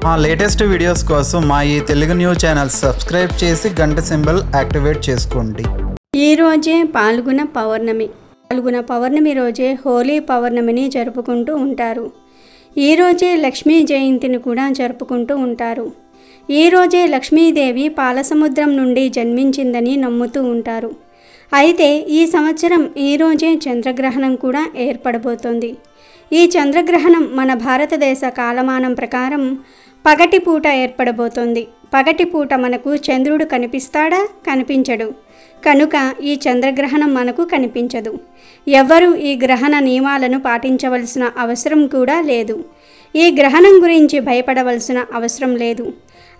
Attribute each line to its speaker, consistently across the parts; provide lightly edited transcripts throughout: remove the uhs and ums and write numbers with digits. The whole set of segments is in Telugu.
Speaker 1: మా లేటెస్ట్ వీడియోస్ కోసం మా ఈ తెలుగు న్యూస్ ఛానల్ సబ్స్క్రైబ్ చేసి గంట సింబల్ యాక్టివేట్ చేసుకోండి.
Speaker 2: ఈ రోజే పాల్గొన పౌర్ణమి రోజే హోలీ పౌర్ణమిని జరుపుకుంటూ ఉంటారు. ఈ రోజే లక్ష్మీ జయంతిని కూడా జరుపుకుంటూ ఉంటారు. ఈ రోజే లక్ష్మీదేవి పాలసముద్రం నుండి జన్మించిందని నమ్ముతూ ఉంటారు. అయితే ఈ సంవత్సరం ఈ రోజే చంద్రగ్రహణం కూడా ఏర్పడబోతోంది. ఈ చంద్రగ్రహణం మన భారతదేశ కాలమానం ప్రకారం పగటిపూట ఏర్పడబోతోంది. పగటిపూట మనకు చంద్రుడు కనిపిస్తాడా? కనిపించడు. కనుక ఈ చంద్రగ్రహణం మనకు కనిపించదు. ఎవ్వరూ ఈ గ్రహణ నియమాలను పాటించవలసిన అవసరం కూడా లేదు. ఈ గ్రహణం గురించి భయపడవలసిన అవసరం లేదు.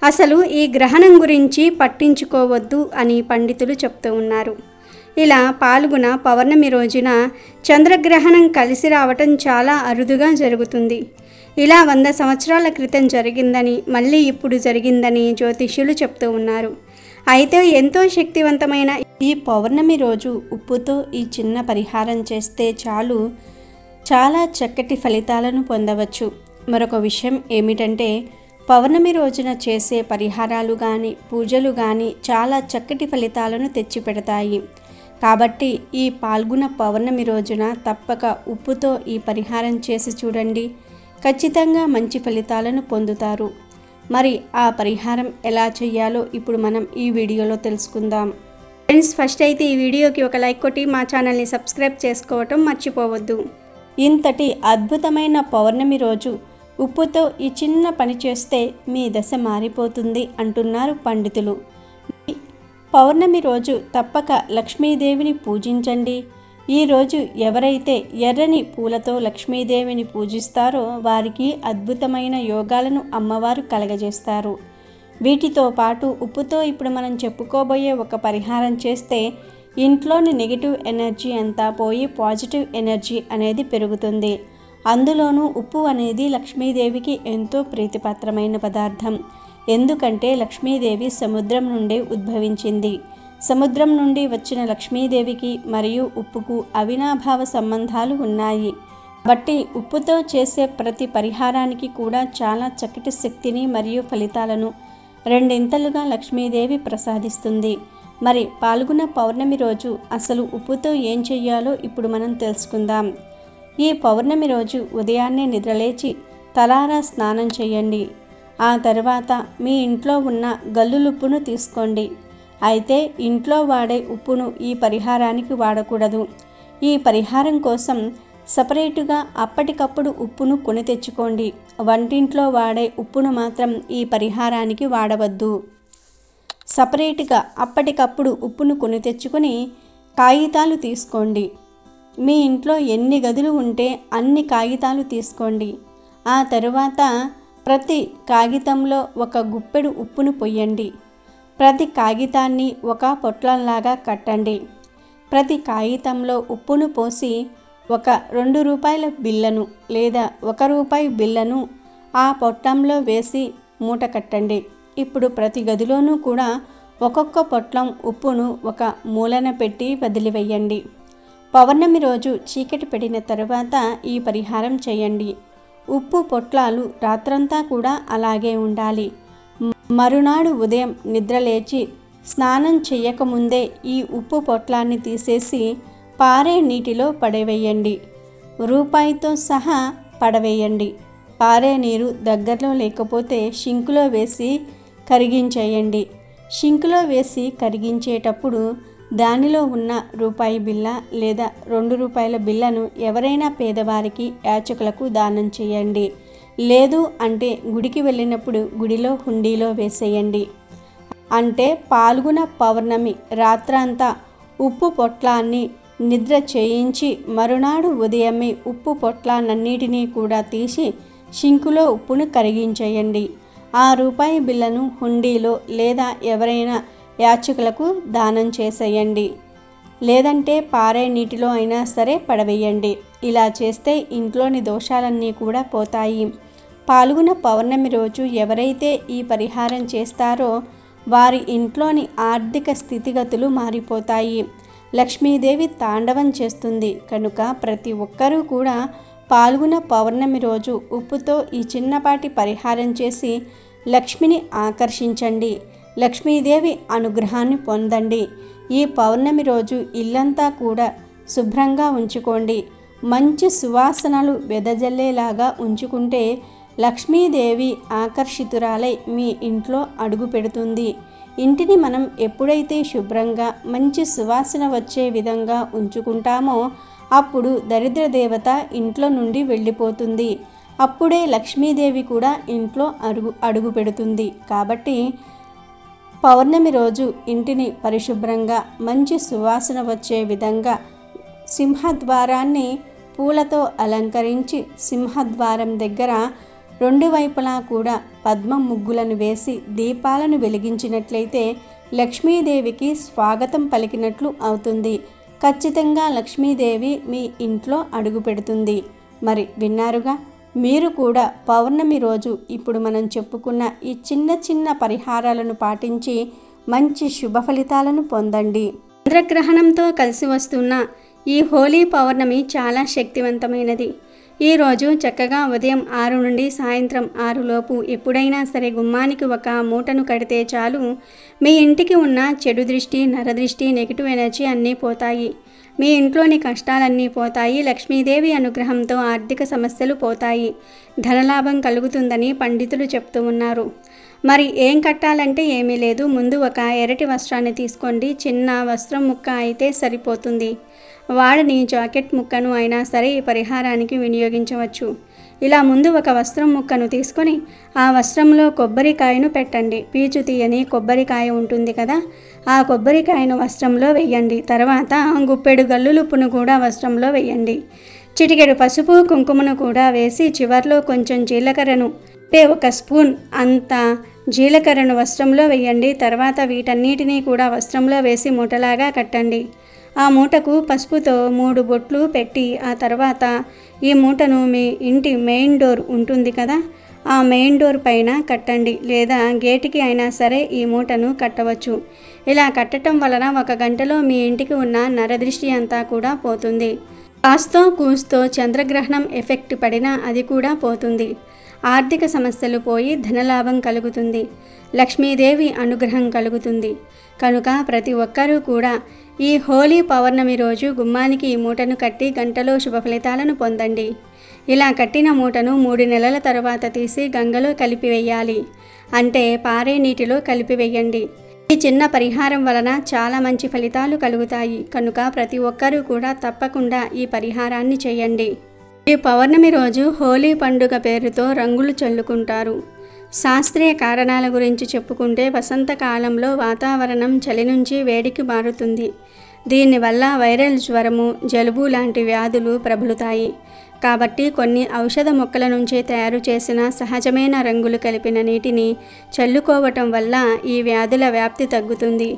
Speaker 2: అసలు ఈ గ్రహణం గురించి పట్టించుకోవద్దు అని పండితులు చెప్తూ ఉన్నారు. ఇలా పాల్గొన పౌర్ణమి రోజున చంద్రగ్రహణం కలిసి రావటం చాలా అరుదుగా జరుగుతుంది. ఇలా 100 సంవత్సరాల క్రితం జరిగిందని, మళ్ళీ ఇప్పుడు జరిగిందని జ్యోతిష్యులు చెప్తూ ఉన్నారు. అయితే ఎంతో శక్తివంతమైన ఈ పౌర్ణమి రోజు ఉప్పుతో ఈ చిన్న పరిహారం చేస్తే చాలు, చాలా చక్కటి ఫలితాలను పొందవచ్చు. మరొక విషయం ఏమిటంటే, పౌర్ణమి రోజున చేసే పరిహారాలు కానీ పూజలు కానీ చాలా చక్కటి ఫలితాలను తెచ్చిపెడతాయి. కాబట్టి ఈ పాల్గొన పౌర్ణమి రోజున తప్పక ఉప్పుతో ఈ పరిహారం చేసి చూడండి. ఖచ్చితంగా మంచి ఫలితాలను పొందుతారు. మరి ఆ పరిహారం ఎలా చేయాలో ఇప్పుడు మనం ఈ వీడియోలో తెలుసుకుందాం. ఫ్రెండ్స్, ఫస్ట్ అయితే ఈ వీడియోకి ఒక లైక్ కొట్టి మా ఛానల్ని సబ్స్క్రైబ్ చేసుకోవటం మర్చిపోవద్దు. ఇంతటి అద్భుతమైన పౌర్ణమి రోజు ఉప్పుతో ఈ చిన్న పని చేస్తే మీ దశ మారిపోతుంది అంటున్నారు పండితులు. పౌర్ణమి రోజు తప్పక లక్ష్మీదేవిని పూజించండి. ఈరోజు ఎవరైతే ఎర్రని పూలతో లక్ష్మీదేవిని పూజిస్తారో వారికి అద్భుతమైన యోగాలను అమ్మవారు కలగజేస్తారు. వీటితో పాటు ఉప్పుతో ఇప్పుడు మనం చెప్పుకోబోయే ఒక పరిహారం చేస్తే ఇంట్లోని నెగిటివ్ ఎనర్జీ అంతా పోయి పాజిటివ్ ఎనర్జీ అనేది పెరుగుతుంది. అందులోనూ ఉప్పు అనేది లక్ష్మీదేవికి ఎంతో ప్రీతిపాత్రమైన పదార్థం. ఎందుకంటే లక్ష్మీదేవి సముద్రం నుండి ఉద్భవించింది. సముద్రం నుండి వచ్చిన లక్ష్మీదేవికి మరియు ఉప్పుకు అవినాభావ సంబంధాలు ఉన్నాయి. కాబట్టి ఉప్పుతో చేసే ప్రతి పరిహారానికి కూడా చాలా చక్కటి శక్తిని మరియు ఫలితాలను రెండింతలుగా లక్ష్మీదేవి ప్రసాదిస్తుంది. మరి పాల్గొన పౌర్ణమి రోజు అసలు ఉప్పుతో ఏం చెయ్యాలో ఇప్పుడు మనం తెలుసుకుందాం. ఈ పౌర్ణమి రోజు ఉదయాన్నే నిద్రలేచి తలారా స్నానం చేయండి. ఆ తర్వాత మీ ఇంట్లో ఉన్న గల్లులుప్పును తీసుకోండి. అయితే ఇంట్లో వాడే ఉప్పును ఈ పరిహారానికి వాడకూడదు. ఈ పరిహారం కోసం సపరేటుగా అప్పటికప్పుడు ఉప్పును కొని తెచ్చుకోండి. వంటింట్లో వాడే ఉప్పును మాత్రం ఈ పరిహారానికి వాడవద్దు. సపరేట్గా అప్పటికప్పుడు ఉప్పును కొని తెచ్చుకొని కాగితాలు తీసుకోండి. మీ ఇంట్లో ఎన్ని గదులు ఉంటే అన్ని కాగితాలు తీసుకోండి. ఆ తరువాత ప్రతి కాగితంలో ఒక గుప్పెడు ఉప్పును పొయ్యండి. ప్రతి కాగితాన్ని ఒక పొట్లంలాగా కట్టండి. ప్రతి కాగితంలో ఉప్పును పోసి ఒక 2 రూపాయల బిళ్ళను లేదా 1 రూపాయి బిళ్ళను ఆ పొట్లంలో వేసి మూట కట్టండి. ఇప్పుడు ప్రతి గదిలోనూ కూడా ఒక్కొక్క పొట్లం ఉప్పును ఒక మూలన పెట్టి వదిలివేయండి. పౌర్ణమి రోజు చీకటి పడిన తరువాత ఈ పరిహారం చేయండి. ఉప్పు పొట్లాలు రాత్రంతా కూడా అలాగే ఉండాలి. మరునాడు ఉదయం నిద్రలేచి స్నానం చేయకముందే ఈ ఉప్పు పొట్లాన్ని తీసేసి పారే నీటిలో పడవేయండి. రూపాయితో సహా పడవేయండి. పారే నీరు దగ్గరలో లేకపోతే షింకులో వేసి కరిగించేయండి. షింకులో వేసి కరిగించేటప్పుడు దానిలో ఉన్న రూపాయి బిళ్ళ లేదా 2 రూపాయల బిళ్ళను ఎవరైనా పేదవారికి యాచకులకు దానం చేయండి. లేదు అంటే గుడికి వెళ్ళినప్పుడు గుడిలో హుండీలో వేసేయండి. అంటే పాల్గొన పౌర్ణమి రాత్రంతా ఉప్పు పొట్లాన్ని నిద్ర చేయించి మరునాడు ఉదయమే ఉప్పు పొట్లాలన్నిటినీ కూడా తీసి షింకులో ఉప్పును కరిగించేయండి. ఆ రూపాయి బిళ్ళను హుండీలో లేదా ఎవరైనా యాచకులకు దానం చేసేయండి. లేదంటే పారే నీటిలో అయినా సరే పడవేయండి. ఇలా చేస్తే ఇంట్లోని దోషాలన్నీ కూడా పోతాయి. పాల్గొన పౌర్ణమి రోజు ఎవరైతే ఈ పరిహారం చేస్తారో వారి ఇంట్లోని ఆర్థిక స్థితిగతులు మారిపోతాయి. లక్ష్మీదేవి తాండవం చేస్తుంది. కనుక ప్రతి ఒక్కరూ కూడా పాల్గొన పౌర్ణమి రోజు ఉప్పుతో ఈ చిన్నపాటి పరిహారం చేసి లక్ష్మిని ఆకర్షించండి. లక్ష్మీదేవి అనుగ్రహాన్ని పొందండి. ఈ పౌర్ణమి రోజు ఇల్లంతా కూడా శుభ్రంగా ఉంచుకోండి. మంచి సువాసనలు వెదజల్లేలాగా ఉంచుకుంటే లక్ష్మీదేవి ఆకర్షితురాలై మీ ఇంట్లో అడుగు పెడుతుంది. ఇంటిని మనం ఎప్పుడైతే శుభ్రంగా మంచి సువాసన వచ్చే విధంగా ఉంచుకుంటామో అప్పుడు దరిద్ర దేవత ఇంట్లో నుండి వెళ్ళిపోతుంది. అప్పుడే లక్ష్మీదేవి కూడా ఇంట్లో అడుగు పెడుతుంది. కాబట్టి పౌర్ణమి రోజు ఇంటిని పరిశుభ్రంగా మంచి సువాసన వచ్చే విధంగా సింహద్వారాన్ని పూలతో అలంకరించి సింహద్వారం దగ్గర 2 వైపులా కూడా పద్మ ముగ్గులను వేసి దీపాలను వెలిగించినట్లయితే లక్ష్మీదేవికి స్వాగతం పలికినట్లు అవుతుంది. ఖచ్చితంగా లక్ష్మీదేవి మీ ఇంట్లో అడుగు పెడుతుంది. మరి విన్నారుగా, మీరు కూడా పౌర్ణమి రోజు ఇప్పుడు మనం చెప్పుకున్న ఈ చిన్న చిన్న పరిహారాలను పాటించి మంచి శుభ ఫలితాలను పొందండి. చంద్రగ్రహణంతో కలిసి వస్తున్న ఈ హోలీ పౌర్ణమి చాలా శక్తివంతమైనది. ఈరోజు చక్కగా ఉదయం 6 నుండి సాయంత్రం 6 లోపు ఎప్పుడైనా సరే గుమ్మానికి ఒక మూటను కడితే చాలు, మీ ఇంటికి ఉన్న చెడు దృష్టి, నరదృష్టి, నెగిటివ్ ఎనర్జీ అన్నీ పోతాయి. మీ ఇంట్లోని కష్టాలన్నీ పోతాయి. లక్ష్మీదేవి అనుగ్రహంతో ఆర్థిక సమస్యలు పోతాయి. ధనలాభం కలుగుతుందని పండితులు చెప్తూ ఉన్నారు. మరి ఏం కట్టాలంటే ఏమీ లేదు. ముందు ఒక ఎర్రటి వస్త్రాన్ని తీసుకోండి. చిన్న వస్త్రం ముక్క అయితే సరిపోతుంది. వాడని జాకెట్ ముక్కను అయినా సరే ఈ పరిహారానికి వినియోగించవచ్చు. ఇలా ముందు ఒక వస్త్రం ముక్కను తీసుకొని ఆ వస్త్రంలో కొబ్బరికాయను పెట్టండి. పీచు తీయని కొబ్బరికాయ ఉంటుంది కదా, ఆ కొబ్బరికాయను వస్త్రంలో వేయండి. తర్వాత గుప్పెడు గల్లులుప్పును కూడా వస్త్రంలో వేయండి. చిటికెడు పసుపు కుంకుమను కూడా వేసి చివర్లో కొంచెం జీలకర్రను అంటే 1 స్పూన్ అంత జీలకర్రను వస్త్రంలో వేయండి. తర్వాత వీటన్నిటినీ కూడా వస్త్రంలో వేసి మూటలాగా కట్టండి. ఆ మూటకు పసుపుతో 3 బొట్లు పెట్టి ఆ తర్వాత ఈ మూటను మీ ఇంటి మెయిన్ డోర్ ఉంటుంది కదా, ఆ మెయిన్ డోర్ పైన కట్టండి. లేదా గేటుకి అయినా సరే ఈ మూటను కట్టవచ్చు. ఇలా కట్టడం వలన 1 గంటలో మీ ఇంటికి ఉన్న నరదృష్టి అంతా కూడా పోతుంది. కాస్తో కూస్తో చంద్రగ్రహణం ఎఫెక్ట్ పడినా అది కూడా పోతుంది. ఆర్థిక సమస్యలు పోయి ధనలాభం కలుగుతుంది. లక్ష్మీదేవి అనుగ్రహం కలుగుతుంది. కనుక ప్రతి ఒక్కరూ కూడా ఈ హోలీ పౌర్ణమి రోజు గుమ్మానికి ఈ మూటను కట్టి గంటలో శుభ ఫలితాలను పొందండి. ఇలా కట్టిన మూటను 3 నెలల తర్వాత తీసి గంగలో కలిపివేయాలి. అంటే పారే నీటిలో కలిపివేయండి. ఈ చిన్న పరిహారం వలన చాలా మంచి ఫలితాలు కలుగుతాయి. కనుక ప్రతి ఒక్కరూ కూడా తప్పకుండా ఈ పరిహారాన్ని చేయండి. ఈ పౌర్ణమి రోజు హోలీ పండుగ పేరుతో రంగులు చల్లుకుంటారు. శాస్త్రీయ కారణాల గురించి చెప్పుకుంటే వసంతకాలంలో వాతావరణం చలి నుంచి వేడికి మారుతుంది. దీనివల్ల వైరల్ జ్వరము, జలుబు లాంటి వ్యాధులు ప్రబలుతాయి. కాబట్టి కొన్ని ఔషధ మొక్కల నుంచే తయారు చేసిన సహజమైన రంగులు కలిపిన నీటిని చల్లుకోవటం వల్ల ఈ వ్యాధుల వ్యాప్తి తగ్గుతుంది.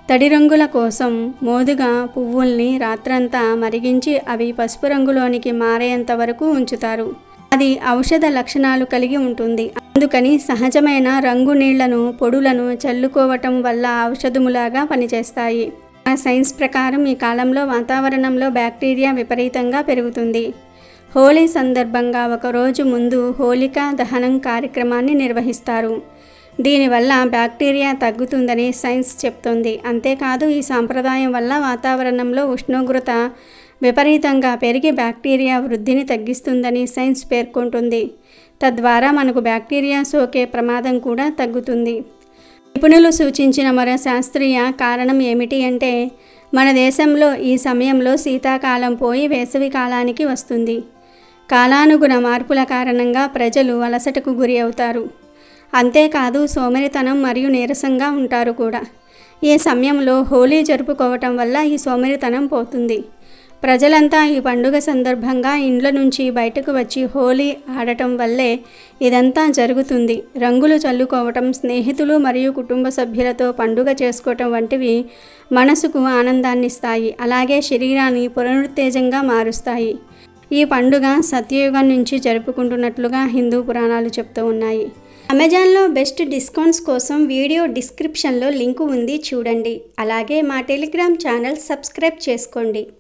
Speaker 2: తడి రంగుల కోసం మోదుగా పువ్వుల్ని రాత్రంతా మరిగించి అవి పసుపు రంగులోనికి మారేంత వరకు ఉంచుతారు. అది ఔషధ లక్షణాలు కలిగి ఉంటుంది. అందుకని సహజమైన రంగు నీళ్లను, పొడులను చల్లుకోవటం వల్ల ఔషధములాగా పనిచేస్తాయి. ఆ సైన్స్ ప్రకారం ఈ కాలంలో వాతావరణంలో బ్యాక్టీరియా విపరీతంగా పెరుగుతుంది. హోలీ సందర్భంగా 1 రోజు ముందు హోలికా దహనం కార్యక్రమాన్ని నిర్వహిస్తారు. దీనివల్ల బ్యాక్టీరియా తగ్గుతుందని సైన్స్ చెప్తోంది. అంతేకాదు ఈ సాంప్రదాయం వల్ల వాతావరణంలో ఉష్ణోగ్రత విపరీతంగా పెరిగి బ్యాక్టీరియా వృద్ధిని తగ్గిస్తుందని సైన్స్ పేర్కొంటుంది. తద్వారా మనకు బ్యాక్టీరియా సోకే ప్రమాదం కూడా తగ్గుతుంది. నిపుణులు సూచించిన మరో శాస్త్రీయ కారణం ఏమిటి అంటే మన దేశంలో ఈ సమయంలో శీతాకాలం పోయి వేసవి కాలానికి వస్తుంది. కాలానుగుణ మార్పుల కారణంగా ప్రజలు అలసటకు గురి అవుతారు. అంతేకాదు సోమరితనం మరియు నీరసంగా ఉంటారు కూడా. ఈ సమయంలో హోలీ జరుపుకోవటం వల్ల ఈ సోమరితనం పోతుంది. ప్రజలంతా ఈ పండుగ సందర్భంగా ఇండ్ల నుంచి బయటకు వచ్చి హోలీ ఆడటం వల్లే ఇదంతా జరుగుతుంది. రంగులు చల్లుకోవటం, స్నేహితులు మరియు కుటుంబ సభ్యులతో పండుగ చేసుకోవటం వంటివి మనసుకు ఆనందాన్ని ఇస్తాయి. అలాగే శరీరాన్ని పునరుత్తేజంగా మారుస్తాయి. ఈ పండుగ సత్యయుగం నుంచి జరుపుకుంటున్నట్లుగా హిందూ పురాణాలు చెప్తూ ఉన్నాయి. అమెజాన్లో బెస్ట్ డిస్కౌంట్స్ కోసం వీడియో డిస్క్రిప్షన్లో లింకు ఉంది, చూడండి. అలాగే మా టెలిగ్రామ్ ఛానల్ సబ్స్క్రైబ్ చేసుకోండి.